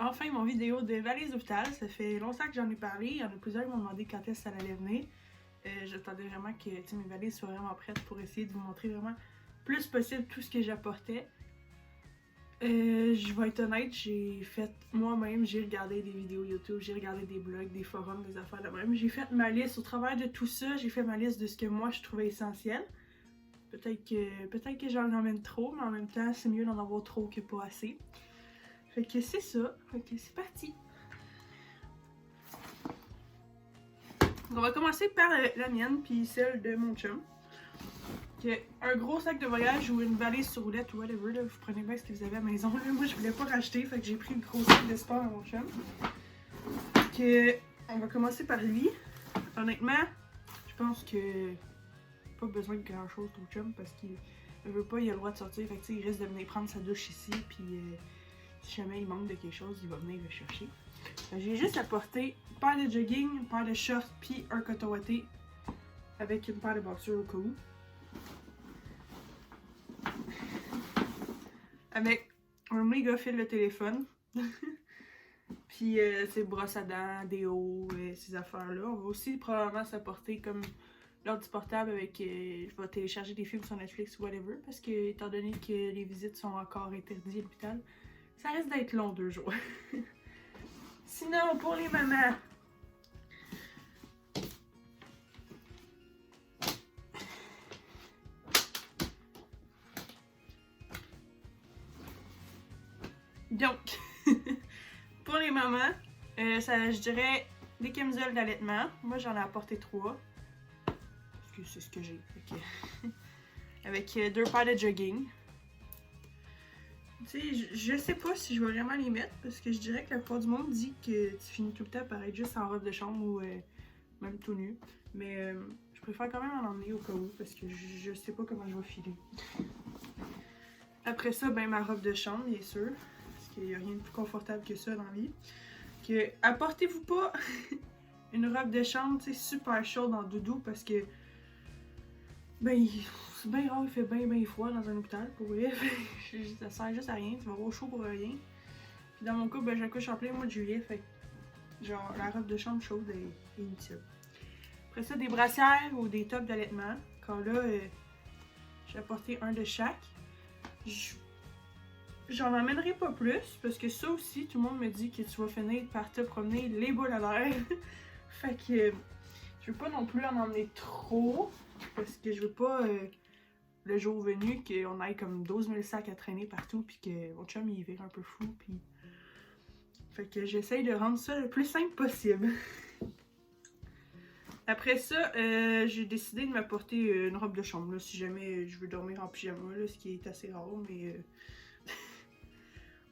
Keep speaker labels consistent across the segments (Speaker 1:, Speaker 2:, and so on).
Speaker 1: enfin mon vidéo de valise d'hôpital. Ça fait longtemps que j'en ai parlé. Il y en a plusieurs qui m'ont demandé quand est-ce que ça allait venir. J'attendais vraiment que mes valises soient vraiment prêtes pour essayer de vous montrer vraiment plus possible tout ce que j'apportais. Je vais être honnête, j'ai fait moi-même, j'ai regardé des vidéos YouTube, j'ai regardé des blogs, des forums, des affaires de même. J'ai fait ma liste au travers de tout ça, j'ai fait ma liste de ce que moi je trouvais essentiel. Peut-être que j'en emmène trop, mais en même temps, c'est mieux d'en avoir trop que pas assez. Fait que c'est ça. Fait que c'est parti. On va commencer par la mienne, puis celle de mon chum. Un gros sac de voyage ou une valise sur roulette ou whatever, là, vous prenez bien ce que vous avez à la maison. Là. Moi, je voulais pas racheter, fait que j'ai pris le gros sac de sport à mon chum. On va commencer par lui. Honnêtement, je pense que pas besoin de grand chose ton chum parce qu'il veut pas, il a le droit de sortir. Fait que il risque de venir prendre sa douche ici, puis si jamais il manque de quelque chose, il va venir le chercher. J'ai juste apporté une paire de jogging, une paire de shorts, puis un coton ouaté avec une paire de boxers au cas où. Avec un méga fil de téléphone. Puis c'est brosse à dents, déo, ces affaires-là. On va aussi probablement s'apporter comme l'ordi portable avec... je vais télécharger des films sur Netflix ou whatever. Parce que étant donné que les visites sont encore interdites à l'hôpital, ça risque d'être long 2 jours. Sinon, pour les mamans... Donc, pour les mamans, je dirais des camisoles d'allaitement. Moi, j'en ai apporté 3. Parce que c'est ce que j'ai. Avec 2 paires de jogging. Tu sais, je sais pas si je vais vraiment les mettre. Parce que je dirais que la plupart du monde dit que tu finis tout le temps par être juste en robe de chambre ou même tout nu. Mais je préfère quand même en emmener au cas où. Parce que je sais pas comment je vais filer. Après ça, ben ma robe de chambre, bien sûr. Il n'y a rien de plus confortable que ça dans la vie. Apportez-vous pas une robe de chambre super chaude en doudou parce que ben c'est bien rare, il fait bien froid dans un hôpital pour vrai. Ça sert juste à rien, tu vas avoir chaud pour rien. Puis dans mon cas, ben j'accouche en plein mois de juillet, fait que genre la robe de chambre chaude est inutile. Après ça, des brassières ou des tops d'allaitement. Quand là, j'ai apporté un de chaque. J'en emmènerai pas plus, parce que ça aussi, tout le monde me dit que tu vas finir par te promener les boules à l'air. Fait que je veux pas non plus en emmener trop, parce que je veux pas, le jour venu, qu'on aille comme 12 000 sacs à traîner partout, puis que mon chum il vire un peu fou, puis... Fait que j'essaye de rendre ça le plus simple possible. Après ça, j'ai décidé de m'apporter une robe de chambre, là, si jamais je veux dormir en pyjama, là, ce qui est assez rare, mais...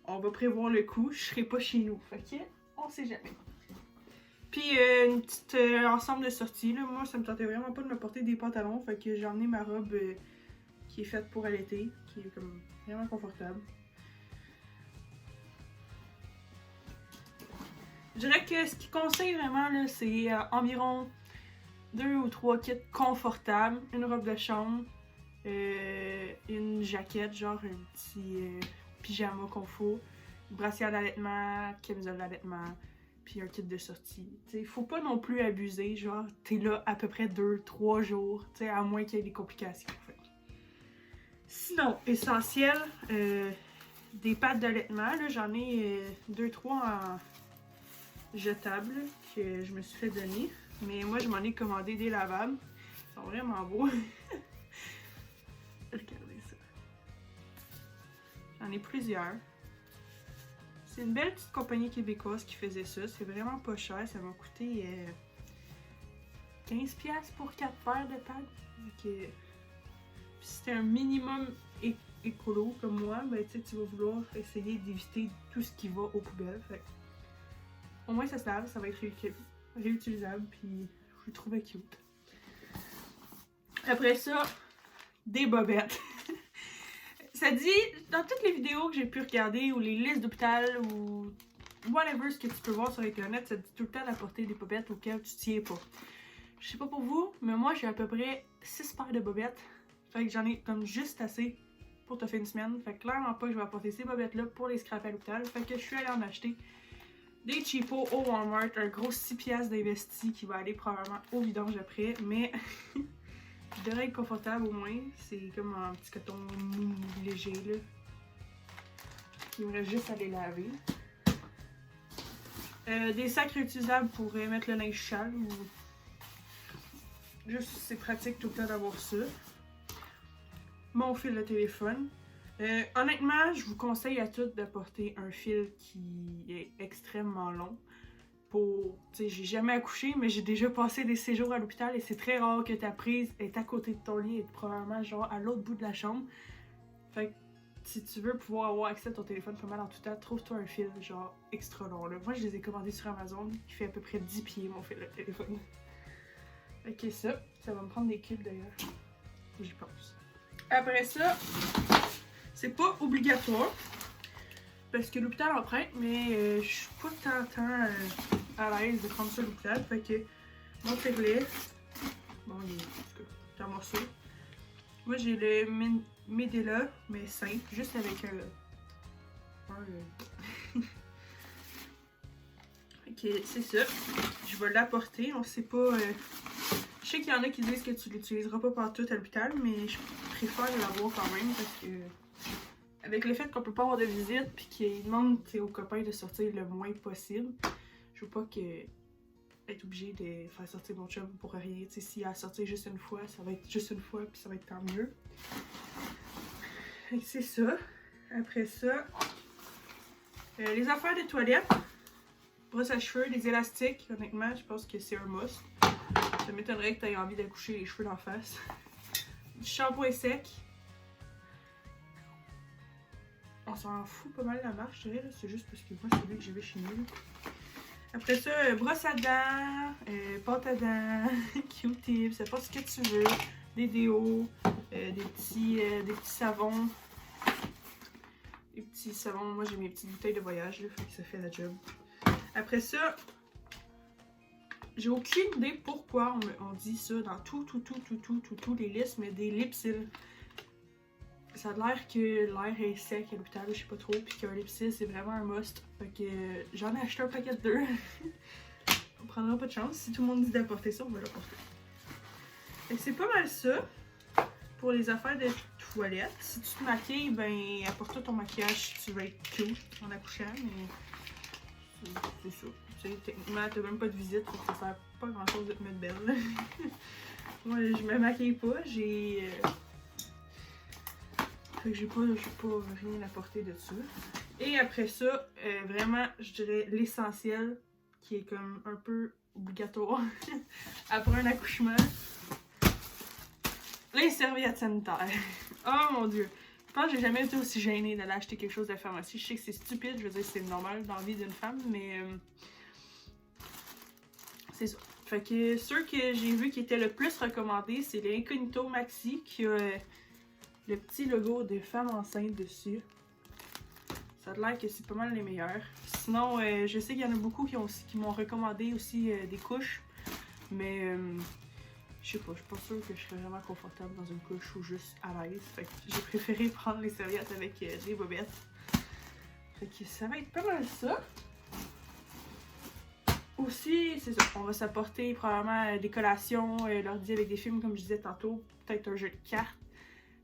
Speaker 1: on va prévoir le coup, je serai pas chez nous, fait que on sait jamais. Puis une petite ensemble de sorties, là, moi ça me tentait vraiment pas de me porter des pantalons, fait que j'ai emmené ma robe qui est faite pour allaiter, qui est comme vraiment confortable. Je dirais que ce qui conseille vraiment là, c'est environ 2 ou 3 kits confortables, une robe de chambre, une jaquette, genre un petit pyjama confort, brassière d'allaitement, camisole d'allaitement, puis un kit de sortie. T'sais, faut pas non plus abuser, genre t'es là à peu près 2-3 jours, t'sais, à moins qu'il y ait des complications. Fait. Sinon, essentiel, des pattes d'allaitement, là j'en ai 2-3 en jetable que je me suis fait donner, mais moi je m'en ai commandé des lavables, ils sont vraiment beaux. Regardez ça. J'en ai plusieurs. C'est une belle petite compagnie québécoise qui faisait ça. C'est vraiment pas cher. Ça m'a coûté 15$ pour 4 paires de pads. Okay. Si c'était un minimum écolo comme moi, ben tu vas vouloir essayer d'éviter tout ce qui va aux poubelles. Fait. Au moins ça se lave, ça va être réutilisable. Puis je le trouvais cute. Après ça, des bobettes. Ça dit, dans toutes les vidéos que j'ai pu regarder, ou les listes d'hôpital, ou whatever ce que tu peux voir sur internet, ça dit tout le temps d'apporter des bobettes auxquelles tu tiens pas. Je sais pas pour vous, mais moi j'ai à peu près 6 paires de bobettes. Fait que j'en ai comme juste assez pour te faire une semaine. Fait que clairement pas que je vais apporter ces bobettes là pour les scraper à l'hôpital. Fait que je suis allée en acheter. Des cheapos au Walmart, un gros 6$ d'investi qui va aller probablement au vidange après, mais je devrais être confortable au moins. C'est comme un petit coton mou léger là. Il me reste juste à les laver. Des sacs réutilisables pour mettre le linge sale. Ou... Juste, c'est pratique tout le temps d'avoir ça. Mon fil de téléphone. Honnêtement, je vous conseille à toutes d'apporter un fil qui est extrêmement long. Pour, tu sais, j'ai jamais accouché, mais j'ai déjà passé des séjours à l'hôpital et c'est très rare que ta prise est à côté de ton lit et probablement genre à l'autre bout de la chambre. Fait que si tu veux pouvoir avoir accès à ton téléphone pas mal en tout temps, trouve-toi un fil genre extra long là. Moi je les ai commandés sur Amazon, qui fait à peu près 10 pieds mon fil de téléphone. Ok, ça va me prendre des cubes d'ailleurs. J'y pense. Après ça, c'est pas obligatoire. Parce que l'hôpital en prête, mais je suis pas tant à l'aise de prendre ça à l'hôpital. Fait que mon filet, bon, il est un morceau. Moi j'ai le Medela, mais simple, juste avec Ok, c'est ça. Je vais l'apporter. On sait pas. Je sais qu'il y en a qui disent que tu l'utiliseras pas partout à l'hôpital, mais je préfère l'avoir quand même parce que. Avec le fait qu'on peut pas avoir de visite puis qu'ils demandent aux copains de sortir le moins possible, je veux pas être obligée de faire sortir mon chum pour rien. S'il a sorti juste une fois, ça va être juste une fois puis ça va être tant mieux. C'est ça. Après ça, les affaires de toilette, brosse à cheveux, les élastiques, honnêtement, je pense que c'est un must. Ça m'étonnerait que tu aies envie d'accoucher les cheveux d'en face. Du shampoing sec. On s'en fout pas mal la marche, je dirais. C'est juste parce que moi, c'est celui que j'avais chez nous. Après ça, brosse à dents, pâte à dents, Q-tips, ça pas ce que tu veux. Des déos, des petits savons. Des petits savons. Moi, j'ai mes petites bouteilles de voyage, là, fait que ça fait la job. Après ça, j'ai aucune idée pourquoi on dit ça dans tous les listes, mais des Lipsil. Ça a l'air que l'air est sec à l'hôpital, je sais pas trop, puis qu'un Lipsil c'est vraiment un must. Fait que j'en ai acheté un paquet de 2. On prendra pas de chance. Si tout le monde dit d'apporter ça, on va l'apporter. Fait que c'est pas mal ça pour les affaires de toilette. Si tu te maquilles, ben apporte ton maquillage si tu veux être cute en accouchant, mais c'est ça. Tu sais, techniquement, t'as même pas de visite, donc ça sert pas grand chose de te mettre belle. Moi, je me maquille pas, fait que j'ai pas rien à porter de ça. Et après ça, vraiment, je dirais l'essentiel qui est comme un peu obligatoire après un accouchement. Les serviettes sanitaires. Oh mon dieu. Je pense que j'ai jamais été aussi gênée d'aller acheter quelque chose de la pharmacie. Je sais que c'est stupide, je veux dire c'est normal dans la vie d'une femme, mais c'est ça. Fait que ceux que j'ai vu qui étaient le plus recommandés, c'est les Incognito Maxi qui a le petit logo de femme enceinte dessus. Ça a l'air que c'est pas mal les meilleurs. Sinon, je sais qu'il y en a beaucoup qui m'ont recommandé aussi des couches. Mais je sais pas, je suis pas sûre que je serais vraiment confortable dans une couche ou juste à l'aise. Fait que j'ai préféré prendre les serviettes avec des bobettes. Fait que ça va être pas mal ça. Aussi, c'est ça, on va s'apporter probablement des collations, l'ordi avec des films comme je disais tantôt. Peut-être un jeu de cartes.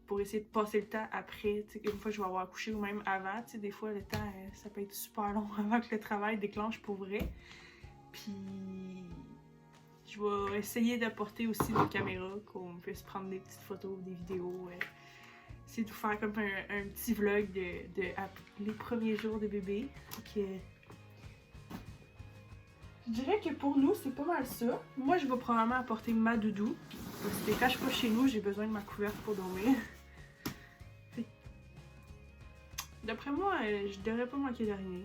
Speaker 1: Pour essayer de passer le temps après, une fois que je vais avoir accouché ou même avant, des fois le temps ça peut être super long avant que le travail déclenche pour vrai. Puis je vais essayer d'apporter aussi des caméras, qu'on puisse prendre des petites photos, des vidéos. Essayer de vous faire comme un petit vlog de les premiers jours de bébé. Donc, je dirais que pour nous, c'est pas mal ça. Moi, je vais probablement apporter ma doudou. Parce que quand je suis pas chez nous, j'ai besoin de ma couverte pour dormir. D'après moi, je devrais pas manquer de rien.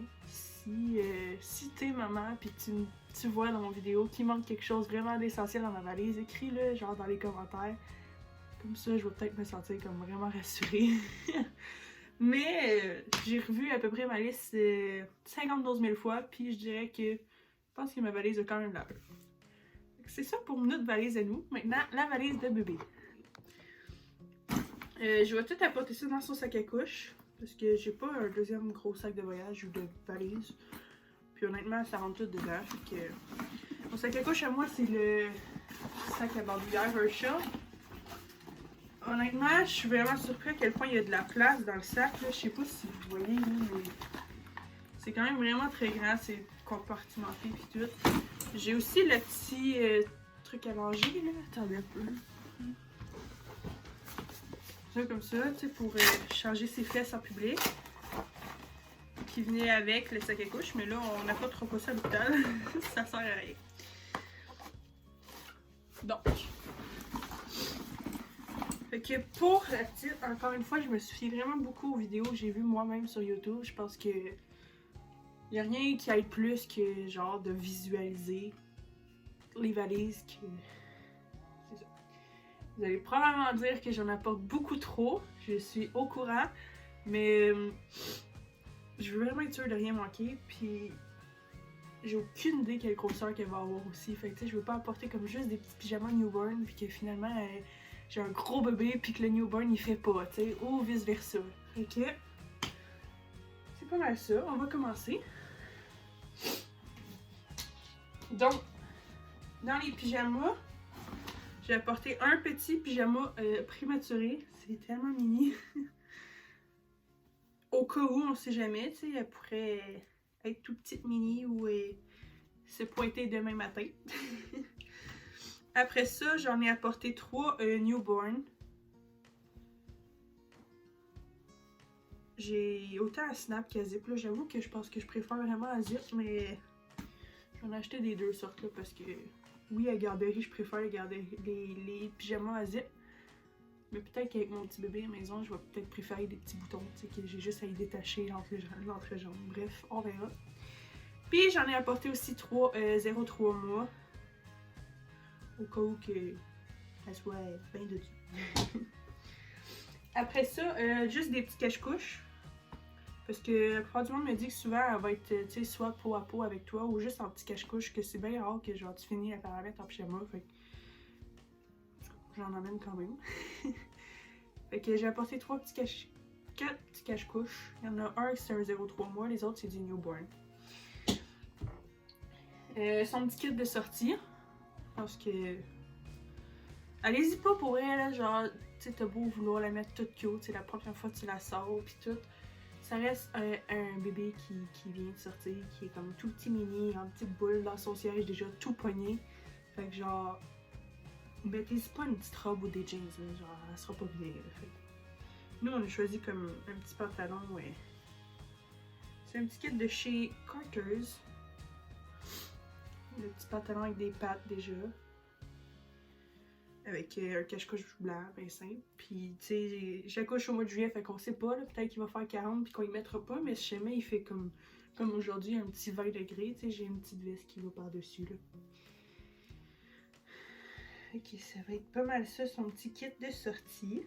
Speaker 1: Si t'es maman pis tu vois dans mon vidéo qu'il manque quelque chose vraiment d'essentiel dans ma valise, écris-le genre dans les commentaires. Comme ça, je vais peut-être me sentir comme vraiment rassurée. Mais j'ai revu à peu près ma liste 52 000 fois, puis je dirais que je pense que ma valise a quand même l'allure. C'est ça pour notre valise à nous. Maintenant, la valise de bébé. Je vais tout apporter ça dans son sac à couche. Parce que j'ai pas un deuxième gros sac de voyage ou de valise. Puis Puis honnêtement, ça rentre tout dedans. Fait que mon sac à couche à moi, c'est le sac à bandoulière Hersha. Honnêtement, je suis vraiment surpris à quel point il y a de la place dans le sac. Là. Je sais pas si vous voyez, là, mais c'est quand même vraiment très grand. C'est compartimenté puis tout. J'ai aussi le petit truc à manger, là. Attendez un peu. Ça comme ça, tu sais, pour changer ses fesses en public. Qui venait avec le sac à couche, mais là, on n'a pas trop passé à l'hôpital. Ça sert à rien. Donc. Fait que pour la petite, encore une fois, je me suis fié vraiment beaucoup aux vidéos que j'ai vues moi-même sur YouTube. Je pense que y a rien qui aide plus que genre de visualiser les valises que. C'est ça. Vous allez probablement dire que j'en apporte beaucoup trop. Je suis au courant. Mais je veux vraiment être sûre de rien manquer. Puis j'ai aucune idée quelle grosseur qu'elle va avoir aussi. Fait que tu sais, je veux pas apporter comme juste des petits pyjamas newborn. Puis que finalement, j'ai un gros bébé. Puis que le newborn il fait pas. Tu sais, ou vice versa. Ok? C'est pas mal ça. On va commencer. Donc, dans les pyjamas, j'ai apporté un petit pyjama prématuré. C'est tellement mini. Au cas où, on sait jamais, tu sais, elle pourrait être tout petite mini ou se pointer demain matin. Après ça, j'en ai apporté 3 newborn. J'ai autant à Snap qu'à Zip. J'avoue que je pense que je préfère vraiment à Zip, mais j'en ai acheté des deux sortes là, parce que oui, à garderie, je préfère les pyjamas à Zip. Mais peut-être qu'avec mon petit bébé à la maison, je vais peut-être préférer des petits boutons, tu sais, que j'ai juste à y détacher l'entrejambe. Bref, on verra. Puis j'en ai apporté aussi 3 0,3 mois. Au cas où que elle soit bien dessus. Après ça, juste des petits cache-couches. Parce que la plupart du monde me dit que souvent elle va être, tu sais, soit peau à peau avec toi ou juste en petit cache-couche, que c'est bien rare que genre tu finis par la mettre en pyjama. Fait que j'en emmène quand même. Fait que j'ai apporté 4 petits cache-couches. Il y en a un qui c'est un 0,3 mois, les autres c'est du newborn. Son petit kit de sortie. Parce que. Allez-y pas pour elle, là, genre, tu sais, t'as beau vouloir la mettre toute cute, c'est la première fois que tu la sors, pis tout. Ça reste un bébé qui vient de sortir, qui est comme tout petit mini, en petite boule dans son siège, déjà tout pogné. Fait que genre. Mettez-y pas une petite robe ou des jeans, là, genre, elle sera pas bien. Fait. Nous, on a choisi comme un petit pantalon, ouais. C'est un petit kit de chez Carter's. Le petit pantalon avec des pattes déjà. Avec un cache-couche blanc, bien simple. Puis, tu sais, j'accouche au mois de juillet, fait qu'on sait pas, là, peut-être qu'il va faire 40 puis qu'on y mettra pas, mais si jamais il fait comme aujourd'hui, un petit 20 degrés, tu sais, j'ai une petite veste qui va par-dessus, là. Ok, ça va être pas mal ça, son petit kit de sortie.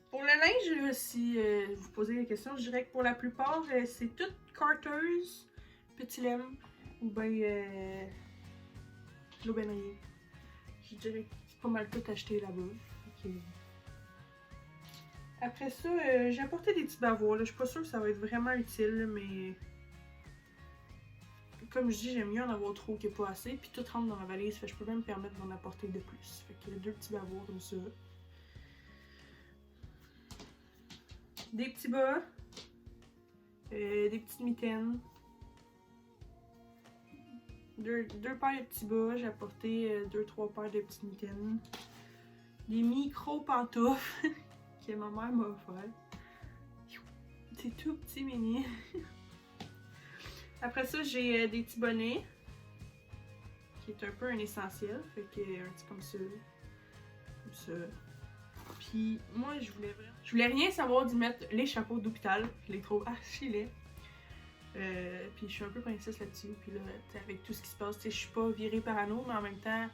Speaker 1: Pour le linge, si vous posez des questions, je dirais que pour la plupart, c'est tout Carter's, Petit Lem ou bien l'Aubainerie. Je dirais que c'est pas mal tout acheté là-bas. Okay. Après ça, j'ai apporté des petits bavoirs. Je suis pas sûre que ça va être vraiment utile, mais comme je dis, j'aime mieux en avoir trop que pas assez. Puis tout rentre dans la valise, fait que je peux même me permettre d'en apporter de plus. Fait que 2 petits bavoirs comme ça. Des petits bas, des petites mitaines, deux paires de petits bas, j'ai apporté 2-3 paires de petites mitaines, des micro pantoufles que ma mère m'a offert. C'est tout petit mini. Après ça, j'ai des petits bonnets, qui est un peu un essentiel, fait que un petit comme ça. Puis moi, je voulais rien savoir d'y mettre les chapeaux d'hôpital. Je les trouve archi laids. Puis je suis un peu princesse là-dessus. Puis là, avec tout ce qui se passe, je suis pas virée parano, mais en même temps,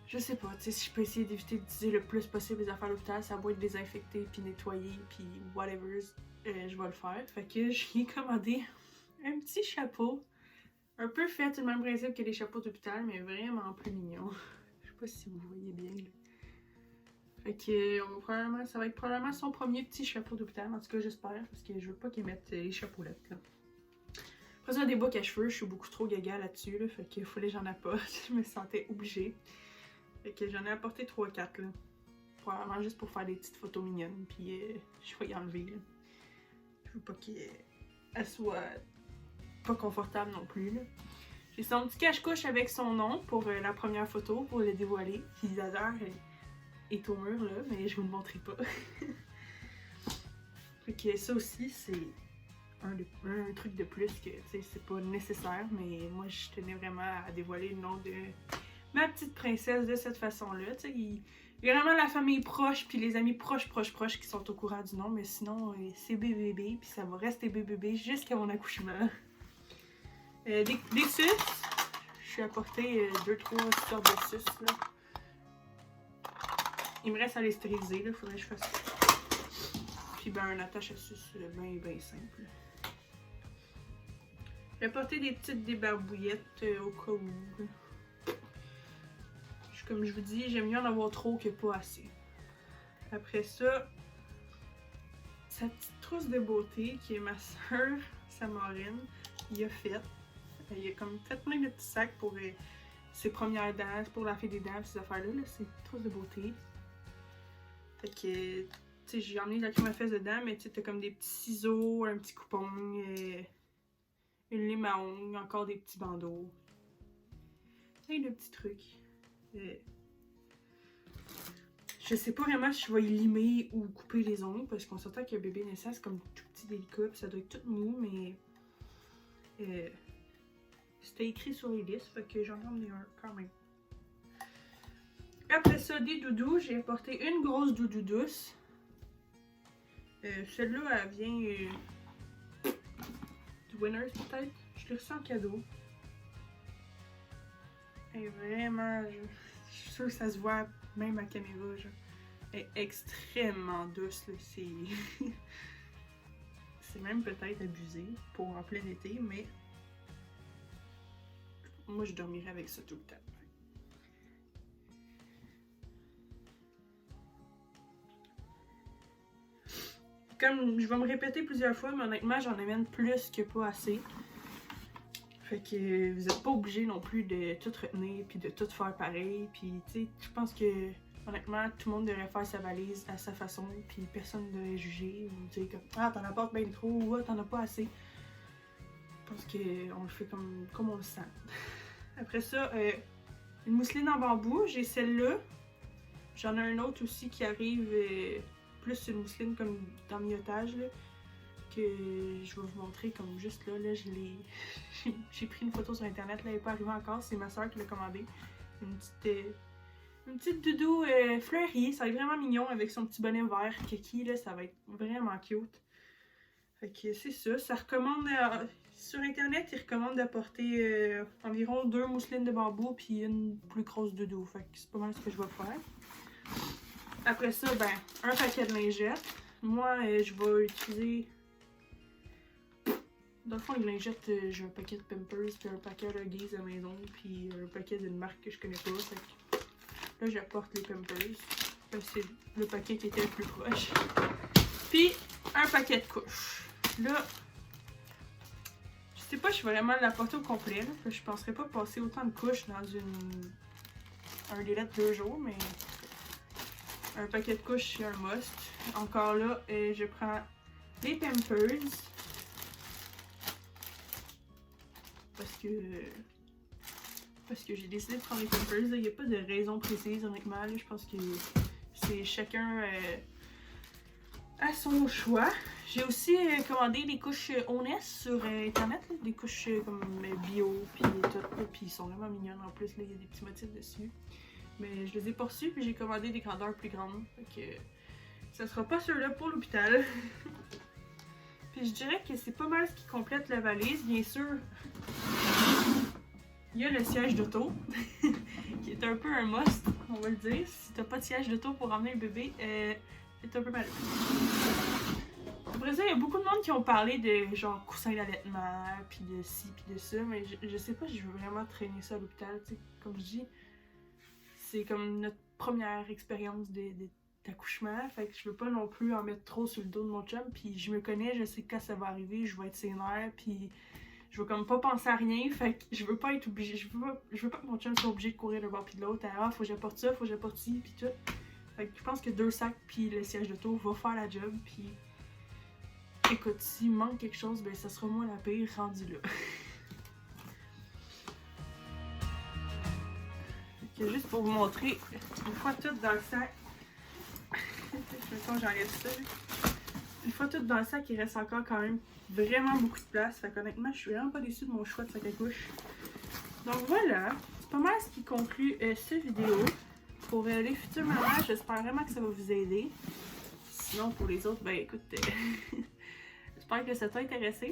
Speaker 1: je sais pas, si je peux essayer d'éviter d'utiliser le plus possible les affaires à l'hôpital, ça va être désinfecté, puis nettoyé, puis whatever, je vais le faire. Fait que j'ai commandé un petit chapeau. Un peu fait le même principe que les chapeaux d'hôpital, mais vraiment plus mignon. Je sais pas si vous voyez bien. Là. Fait que ça va être probablement son premier petit chapeau d'hôpital. En tout cas, j'espère, parce que je veux pas qu'il mette les chapeaulettes, là. Après ça, des boucles à cheveux, je suis beaucoup trop gaga là-dessus, là, fait qu'il fallait que j'en apporte. Je me sentais obligée. Fait que j'en ai apporté 3-4, là. Probablement juste pour faire des petites photos mignonnes, puis je vais y enlever, là. Je veux pas qu'elle soit pas confortable non plus, là. J'ai son petit cache-couche avec son nom pour la première photo, pour le dévoiler. Puis d'ailleurs, est au mur, là, mais je vous le montrerai pas. Fait que ça aussi, c'est un truc de plus que, tu sais, c'est pas nécessaire, mais moi, je tenais vraiment à dévoiler le nom de ma petite princesse de cette façon-là. Tu sais, il y a vraiment la famille proche, puis les amis proches qui sont au courant du nom, mais sinon, c'est bébé, puis ça va rester bébé jusqu'à mon accouchement. Des suces, je suis apporté 2-3 sortes de suces, là. Il me reste à les stériliser, là, faudrait que je fasse ça. Puis ben, un attache à suces bien simple. J'ai apporté des petites débarbouillettes au cas où. Comme je vous dis, j'aime mieux en avoir trop que pas assez. Après ça, sa petite trousse de beauté qui est ma soeur, Samarine, il a fait. Il a comme fait plein de petits sacs pour ses premières dents, pour la fée des dents, ces affaires-là, là, c'est une trousse de beauté. Fait que, tu sais, j'ai emmené de la crème à fesses dedans, mais tu sais, t'as comme des petits ciseaux, un petit coupon, une lime à ongles, encore des petits bandeaux. Plein de petits trucs. Je sais pas vraiment si je vais y limer ou couper les ongles, parce qu'on s'entend qu'un bébé naissant, c'est comme tout petit délicat, puis ça doit être tout mou, mais c'était écrit sur les listes, fait que j'en ai emmené un quand même. Après ça, des doudous, j'ai apporté une grosse doudou douce. Celle-là, elle vient du Winners peut-être. Je l'ai reçue en cadeau. Elle est vraiment... Je suis sûre que ça se voit même à caméra. Genre. Elle est extrêmement douce. C'est c'est même peut-être abusé pour en plein été, mais moi je dormirais avec ça tout le temps. Comme je vais me répéter plusieurs fois, mais honnêtement, j'en amène plus que pas assez. Fait que vous n'êtes pas obligé non plus de tout retenir puis de tout faire pareil. Puis tu sais, je pense que honnêtement, tout le monde devrait faire sa valise à sa façon, puis personne ne devrait juger ou dire comme ah t'en apportes bien trop ou ah t'en as pas assez. Je pense qu'on le fait comme on le sent. Après ça, une mousseline en bambou, j'ai celle-là. J'en ai un autre aussi qui arrive plus une mousseline comme d'emmiottage là, que je vais vous montrer comme juste là. Là j'ai pris une photo sur internet, là, elle n'est pas arrivée encore, c'est ma soeur qui l'a commandé. Une petite doudou fleurie, ça va être vraiment mignon avec son petit bonnet vert kiki, là, ça va être vraiment cute. Fait que c'est ça, ça recommande, sur internet, ils recommandent d'apporter environ 2 mousselines de bambou puis une plus grosse doudou, fait que c'est pas mal ce que je vais faire. Après ça, ben, un paquet de lingettes. Moi, je vais utiliser... Dans le fond, les lingettes, j'ai un paquet de Pampers, puis un paquet de Huggies à la maison, puis un paquet d'une marque que je connais pas. Fait que là, j'apporte les Pampers. C'est le paquet qui était le plus proche. Puis, un paquet de couches. Là, je sais pas, je vais vraiment l'apporter au complet. Là, je penserais pas passer autant de couches dans un délai de 2 jours, mais un paquet de couches, c'est un must. Encore là, je prends les Pampers. Parce que j'ai décidé de prendre les Pampers. Il n'y a pas de raison précise, honnêtement. Là, je pense que c'est chacun à son choix. J'ai aussi commandé des couches Honest sur internet. Là, des couches comme bio, puis tout. Puis ils sont vraiment mignonnes en plus. Il y a des petits motifs dessus. Mais je les ai pas reçus, puis j'ai commandé des grandeurs plus grandes. Fait que ça sera pas ceux-là pour l'hôpital. Puis je dirais que c'est pas mal ce qui complète la valise. Bien sûr, il y a le siège d'auto, qui est un peu un must, on va le dire. Si t'as pas de siège d'auto pour emmener le bébé, c'est un peu malheureux. Après ça, il y a beaucoup de monde qui ont parlé de genre coussin d'allaitement, puis de ci, puis de ça, mais je sais pas si je veux vraiment traîner ça à l'hôpital, tu sais. Comme je dis, c'est comme notre première expérience d'accouchement, fait que je veux pas non plus en mettre trop sur le dos de mon chum, puis je me connais, je sais que quand ça va arriver, je vais être sénère, puis je veux comme pas penser à rien, fait que je veux pas être obligée, je veux pas que mon chum soit obligé de courir d'un bord puis de l'autre, ah faut que j'apporte ça, faut que j'apporte ci, puis tout. Fait que je pense que 2 sacs puis le siège d'auto va faire la job, puis écoute, s'il manque quelque chose, ben ça sera moi la pire rendue là. Fait que juste pour vous montrer, une fois tout dans le sac, j'enlève ça. Une fois tout dans le sac, il reste encore quand même vraiment beaucoup de place. Fait qu'honnêtement, je suis vraiment pas déçue de mon choix de sac à couche. Donc voilà, c'est pas mal ce qui conclut cette vidéo. Pour les futures mamans, j'espère vraiment que ça va vous aider. Sinon, pour les autres, ben écoute, j'espère que ça t'a intéressé.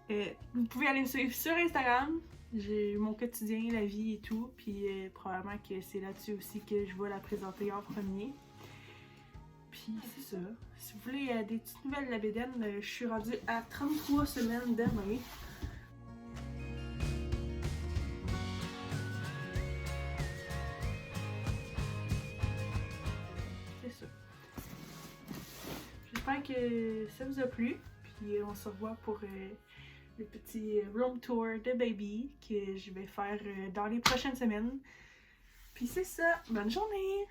Speaker 1: Vous pouvez aller me suivre sur Instagram. J'ai mon quotidien, la vie et tout. Puis probablement que c'est là-dessus aussi que je vais la présenter en premier. Puis c'est ça. Si vous voulez des petites nouvelles de la bédaine, je suis rendue à 33 semaines demain. C'est ça. J'espère que ça vous a plu. Puis on se revoit pour le petit room tour de baby que je vais faire dans les prochaines semaines. Puis c'est ça. Bonne journée!